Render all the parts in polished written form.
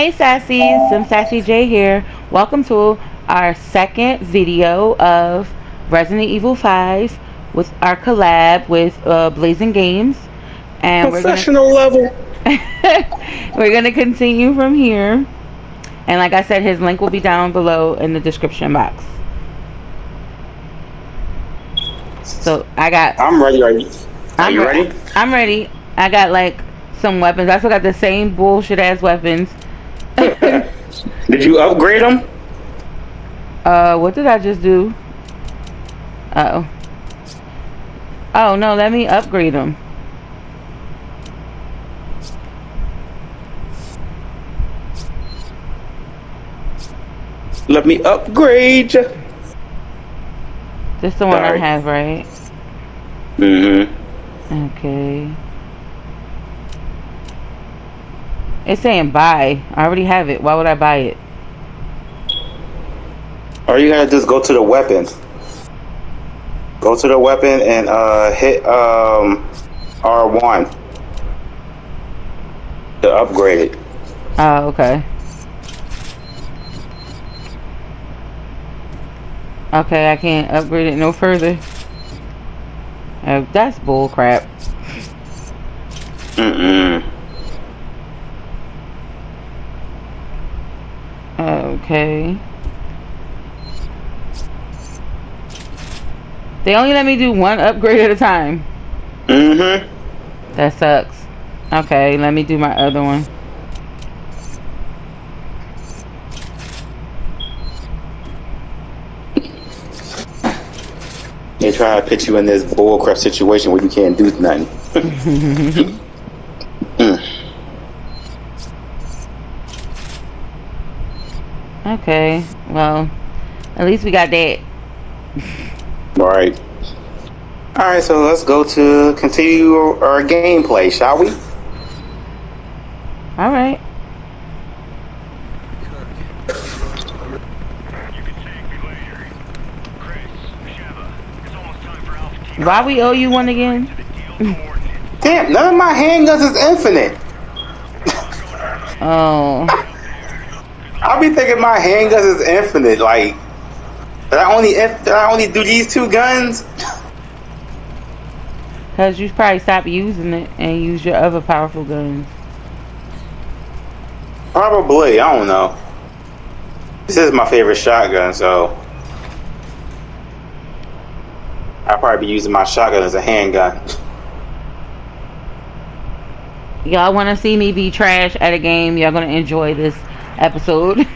Hey Sassies, I'm Sassy J here. Welcome to our second video of Resident Evil 5 with our collab with Blazingames, and Professional level. we're gonna continue from here. And like I said, his link will be down below in the description box. So I'm ready. Are you ready? I'm ready. I got like some weapons. I still got the same bullshit ass weapons. Did you upgrade them? What did I just do? Uh oh. Oh no, let me upgrade them. Let me upgrade. This the one I have, right? Mm-hmm. Okay. It's saying buy. I already have it. Why would I buy it? Or you gotta just go to the weapons. Go to the weapon and hit R1 to upgrade it. Oh, okay. Okay, I can't upgrade it no further. That's bull crap. Okay. They only let me do one upgrade at a time. That sucks. Okay, let me do my other one. They try to put you in this bullcrap situation where you can't do nothing. Okay, well, at least we got that. Alright. Alright, so let's go to continue our gameplay, shall we? Alright. Why we owe you one again? Damn, none of my handguns is infinite. Oh. I'll be thinking my handguns is infinite. Like, did I only do these two guns? Cause you probably stopped using it and use your other powerful guns. Probably, I don't know. This is my favorite shotgun, so I'll probably be using my shotgun as a handgun. Y'all want to see me be trash at a game? Y'all gonna enjoy this episode.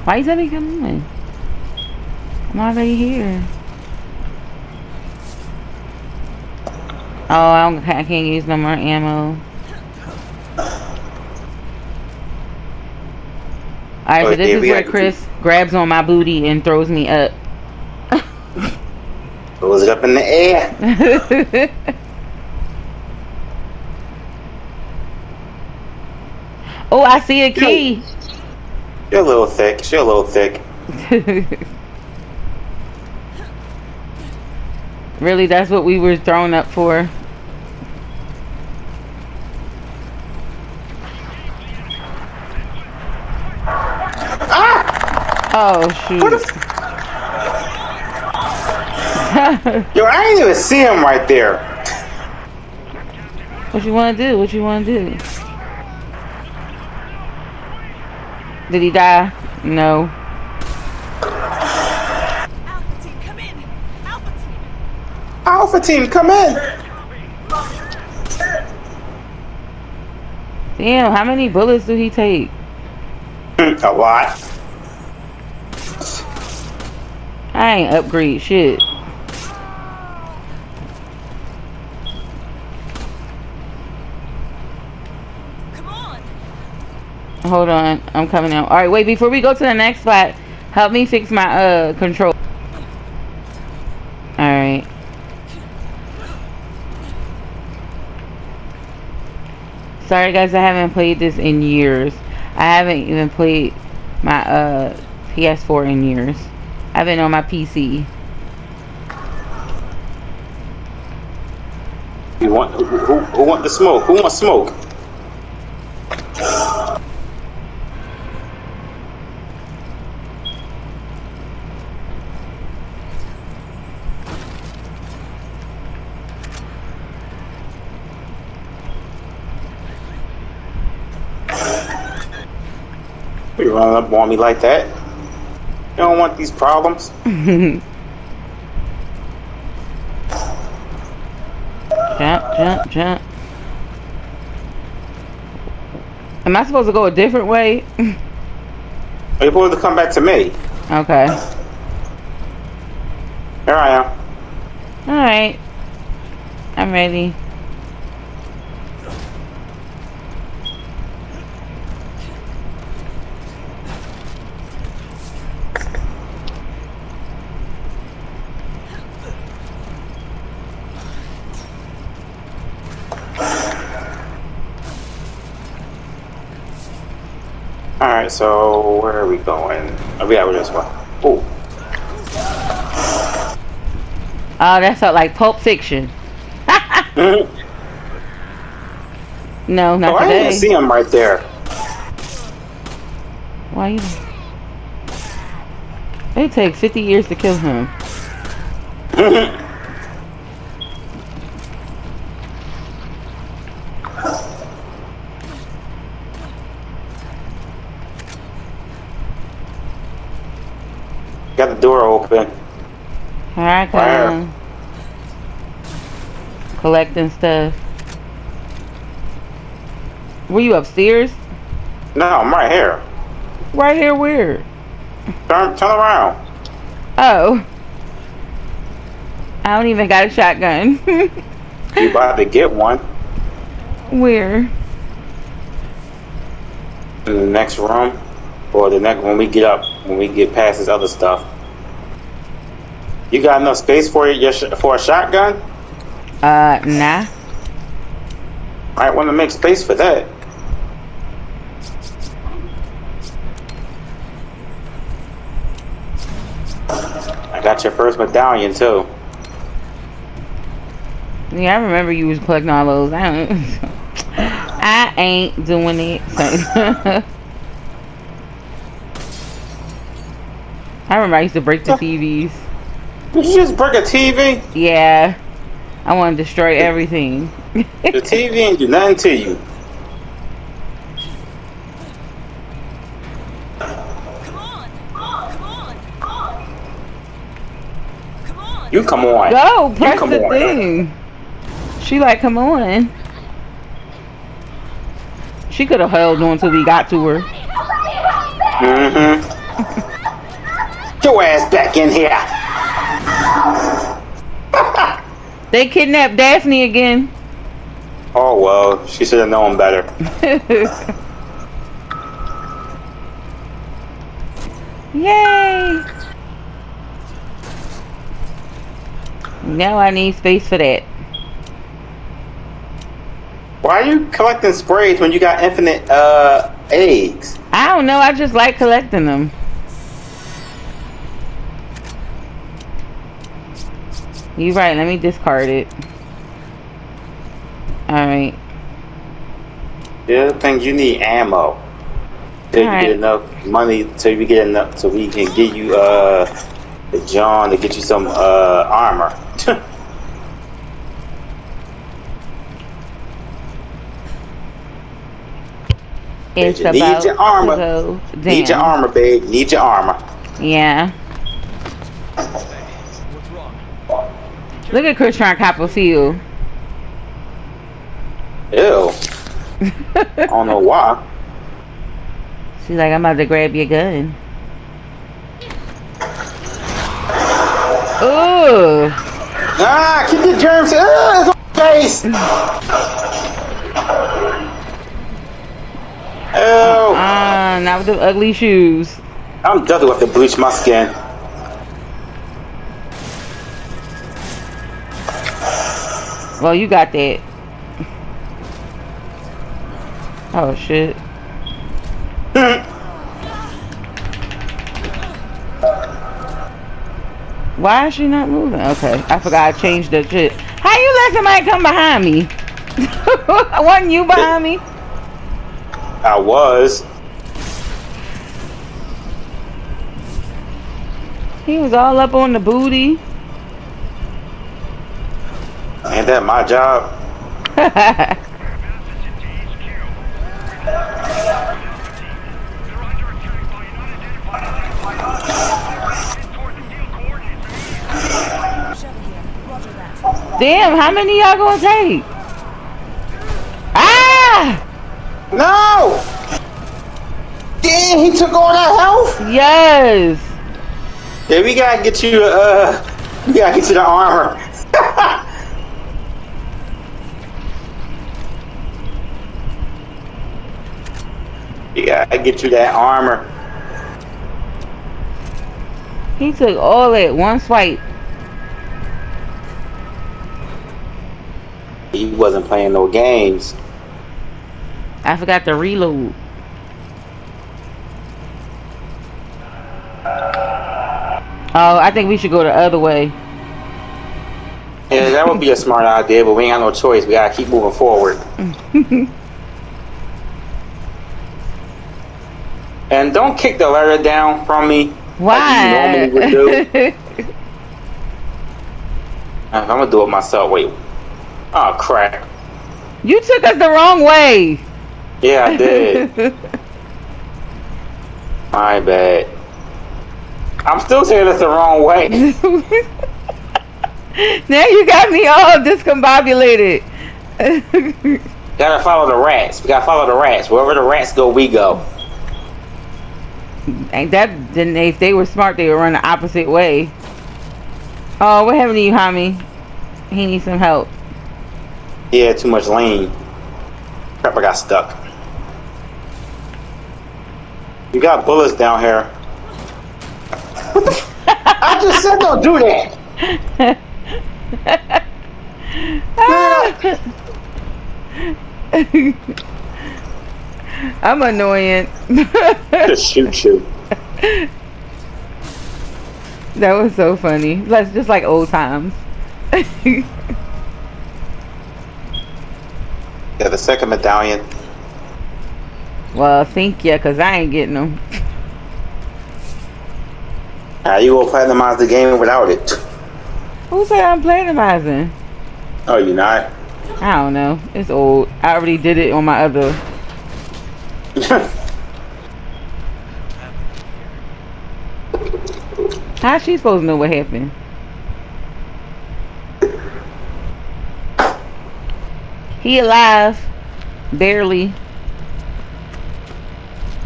Why is that coming in? I'm already here. Oh, I can't use no more ammo. Alright, so this is where Chris grabs on my booty and throws me up. Throws it up in the air. Oh, I see a key. You're a little thick. You're a little thick. Really, that's what we were thrown up for. Ah! Oh shoot. Yo, I didn't even see him right there. What you want to do? What you want to do? Did he die? No. Alpha team, come in. Alpha team. Alpha team, come in. Damn, how many bullets do he take? A lot. I ain't upgrade shit. Come on. Hold on, I'm coming out. Alright, wait, before we go to the next spot, help me fix my control. Alright. Sorry guys, I haven't played this in years. I haven't even played my PS4 in years. I've been on my PC. You want who want the smoke? Who wants smoke? You running up on me like that? You don't want these problems. Jump. Am I supposed to go a different way? You're supposed to come back to me. Okay. Here I am. Alright. I'm ready. Alright, so where are we going? Oh, yeah, we're this one. Oh. Oh, that felt like Pulp Fiction. No, not I today. didn't see him right there. Why you? It takes 50 years to kill him. Got the door open. Here I come. Collecting stuff. Were you upstairs? No, I'm right here. Right here where? Turn around. Oh. I don't even got a shotgun. You about to get one. Where? In the next room. Or the next when we get past this other stuff. You got enough space for for a shotgun? Nah. I want to make space for that. I got your first medallion too. Yeah, I remember you was collecting all those. I ain't doing it. I remember I used to break the TVs. Did you just break a TV? Yeah. I want to destroy everything. The TV ain't do nothing to you. Come on! Come on! Come on! You come on. Go, press come the on. thing. She like, come on. She could have held on till we got to her. Mm-hmm. Get your ass back in here. They kidnapped Daphne again. Oh well, she should have known better. Yay! Now I need space for that. Why are you collecting sprays when you got infinite eggs? I don't know, I just like collecting them. You're right, let me discard it. Alright. The other thing, you need ammo. Till you get enough money, so we can give you the John to get you some armor. It's you about need your armor. to go down. Need your armor, babe. Need your armor. Yeah. What's wrong? Look at Chris trying to cop a feel. Ew. I don't know why. She's like, I'm about to grab your gun. Ooh. Ah, keep the germs. It's on my face. Ew. Not with the ugly shoes. I'm definitely going to bleach my skin. Well, you got that. Oh, shit. Why is she not moving? Okay, I forgot I changed the shit. How you let somebody come behind me? Wasn't you behind me? I was. He was all up on the booty. Ain't that my job? Damn, how many y'all gonna take? Ah! No! Damn, he took all that health? Yes. Yeah, we gotta get you, we gotta get you the armor. We gotta get you that armor. He took all that one swipe. He wasn't playing no games. I forgot to reload. Oh, I think we should go the other way. Yeah, that would be a smart idea, but we ain't got no choice. We gotta keep moving forward. And don't kick the ladder down from me. Why? Like you normally would do. I'm gonna do it myself. Wait. Oh, crap. You took us the wrong way. Yeah, I did. My bad. I'm still saying it's the wrong way. Now you got me all discombobulated. Gotta follow the rats. We gotta follow the rats. Wherever the rats go, we go. Ain't that, then if they were smart, they would run the opposite way. Oh, what happened to you, homie? He needs some help. Yeah, too much lean. Crap, I got stuck. You got bullets down here. I just said don't do that. I'm annoying. Just shoot you. That was so funny. That's just like old times. Yeah, the second medallion. Well, thank you, because I ain't getting them. You will platinum the game without it. Who said I'm platinumizing? Oh, you not? I don't know. It's old. I already did it on my other. How's she supposed to know what happened? He alive. Barely.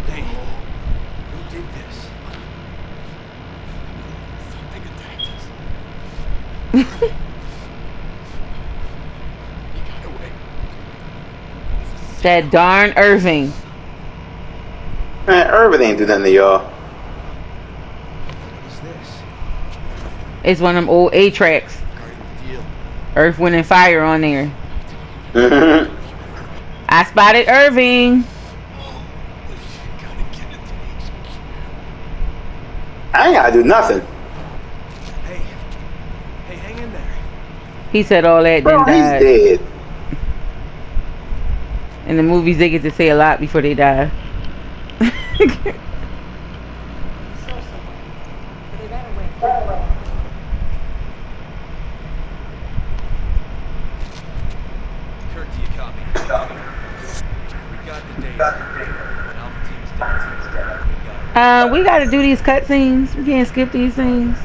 Hey, who did this? Something attacked us. He got away. That darn Irving. Man, Irvin ain't do nothing to y'all. What is this? It's one of them old A-tracks. Guardian deal. Earth, Wind, and Fire on there. Mm-hmm. I spotted Irving. Gotta get it to HQ. I ain't gotta do nothing. Hey, hang in there. He said all that, Bro, then he's died. dead. In the movies, they get to say a lot before they die. Kirk, do you copy? We got the data. Alpha team's dead. We got it. We gotta do these cutscenes. We can't skip these things.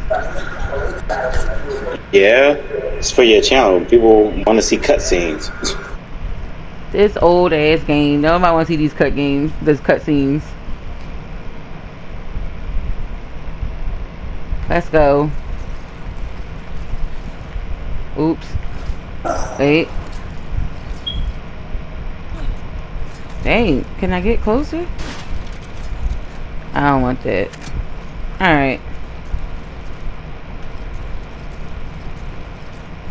Yeah, it's for your channel. People want to see cutscenes. This old ass game. Nobody want to see these these cutscenes. Let's go. Oops. Wait. Dang, can I get closer? I don't want that. Alright.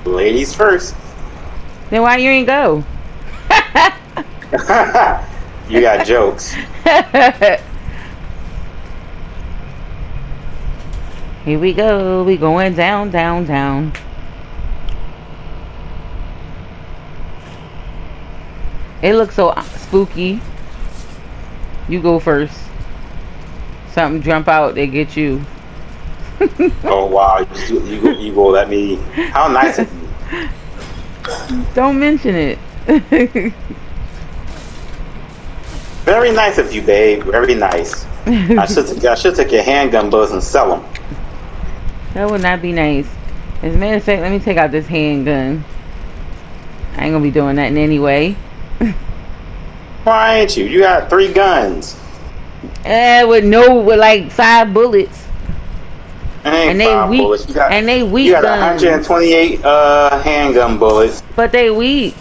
Ladies first. Then why you ain't go? You got jokes. Here we go. We going down, down, down. It looks so spooky. You go first. Something jump out, they get you. Oh wow, you go let me. How nice of you. Don't mention it. Very nice of you, babe. Very nice. I should take your handgun bullets and sell them. That would not be nice. As a matter of fact, let me take out this handgun. I ain't gonna be doing that in any way. Why ain't you? You got 3 guns. With like 5 bullets. And they weak. Bullets. And they weak. You got 128 handgun bullets. But they weak.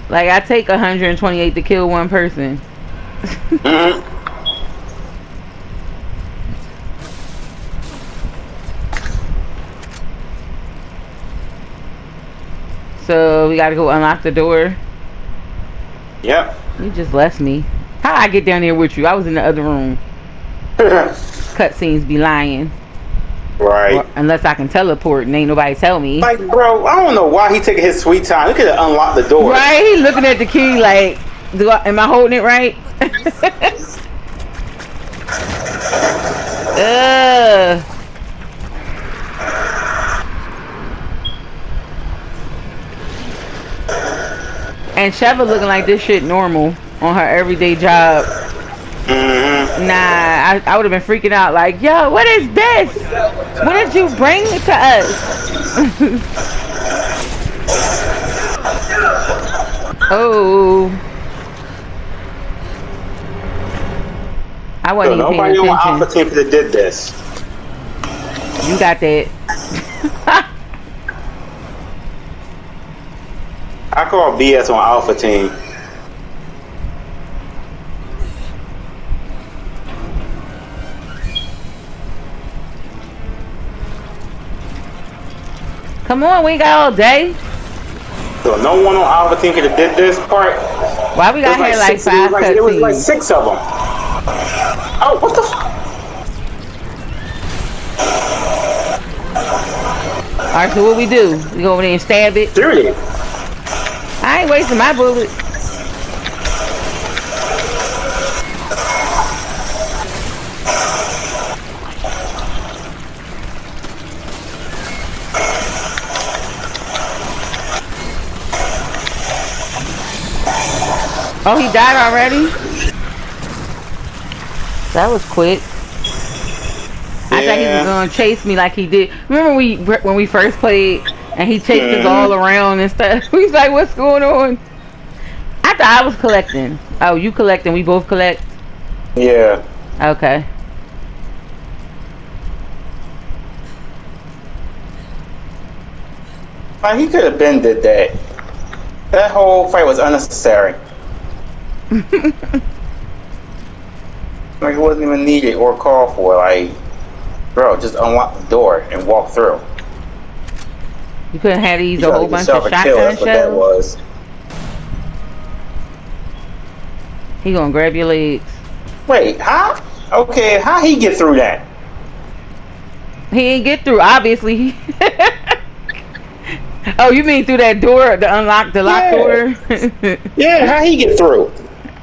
Like I take 128 to kill one person. Mm-hmm. So we gotta go unlock the door. Yep. You just left me. How I get down there with you? I was in the other room. Cutscenes be lying. Right. Or, unless I can teleport and ain't nobody tell me. Like, bro, I don't know why he taking his sweet time. He could have unlocked the door. Right? He looking at the key like, am I holding it right? And Sheva looking like this shit normal on her everyday job. Mm-hmm. Nah, I would have been freaking out like, yo, what is this? What did you bring to us? Oh. I wasn't even paying attention. Nobody on Alpha Team could have did this. You got that. I call BS on Alpha Team. Come on, we got all day. So no one on Alpha Team could have did this part. Why we got here like 5 cutscenes? It was like 6 of them. Oh, what the fuck? Alright, so what we do? We go over there and stab it? Seriously? I ain't wasting my bullets. Oh, he died already? That was quick. Yeah. I thought he was gonna chase me like he did. Remember when we first played and he chased us all around and stuff? He's like, what's going on? I thought I was collecting. Oh, you collecting? We both collect? Yeah. Okay. Man, he could have been did that. That whole fight was unnecessary. Like it wasn't even needed or called for. Like, bro, just unlock the door and walk through. You couldn't have these a whole bunch of shotgun That's what that was. He gonna grab your legs. Wait, how? Okay, how he get through that? He ain't get through, obviously. Oh, you mean through that door, the locked door? Yeah, how he get through?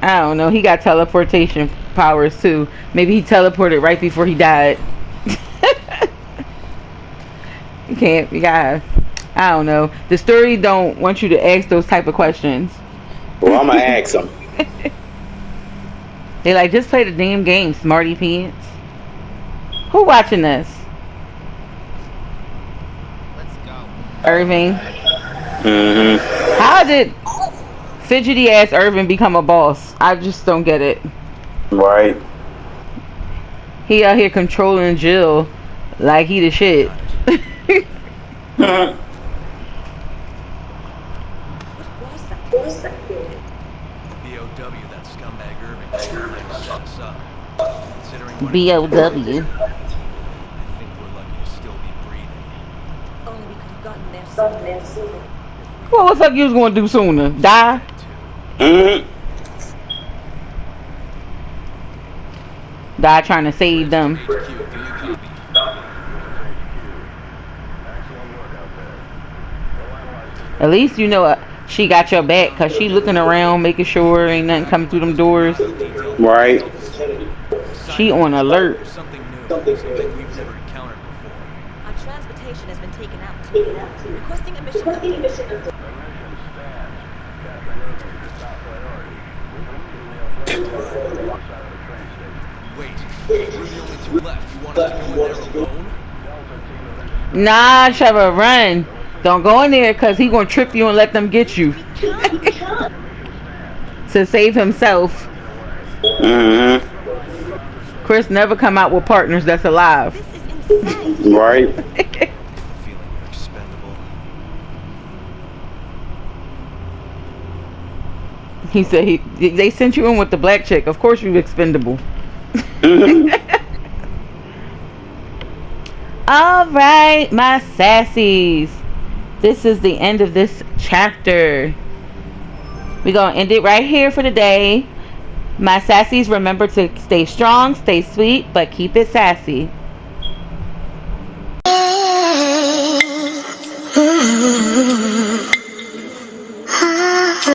I don't know. He got teleportation powers too. Maybe he teleported right before he died. You can't. You gotta. I don't know. The story don't want you to ask those type of questions. Well, I'm gonna ask him. They like, just play the damn game, smarty pants. Who watching this? Let's go. Irving. Mm-hmm. How did fidgety ass Irving become a boss? I just don't get it. Right. He out here controlling Jill like he the shit. Mm-hmm. BOW, that scumbag Irving sure like to set us up. Considering what BOW. I think we're lucky to still be breathing. Only we could have gotten there sooner. Well, what's up you was gonna do sooner? Die? Mm-hmm. Die trying to save them. HQ, do you copy? At least you know she got your back, cause she looking around, making sure ain't nothing coming through them doors. Right. She on alert. There's something new, something we've never encountered before. Our transportation has been taken out. Requesting a mission update. Wait, we're the only two left. You want us to go in there alone? Nah, Trevor, run. Don't go in there, cause he gonna trip you and let them get you. To save himself. Mm-hmm. Chris never come out with partners that's alive. This is insane. Right. I have a feeling you're expendable. He said they sent you in with the black chick. Of course you expendable. All right, my sassies. This is the end of this chapter. We're going to end it right here for today. My sassies, remember to stay strong, stay sweet, but keep it sassy.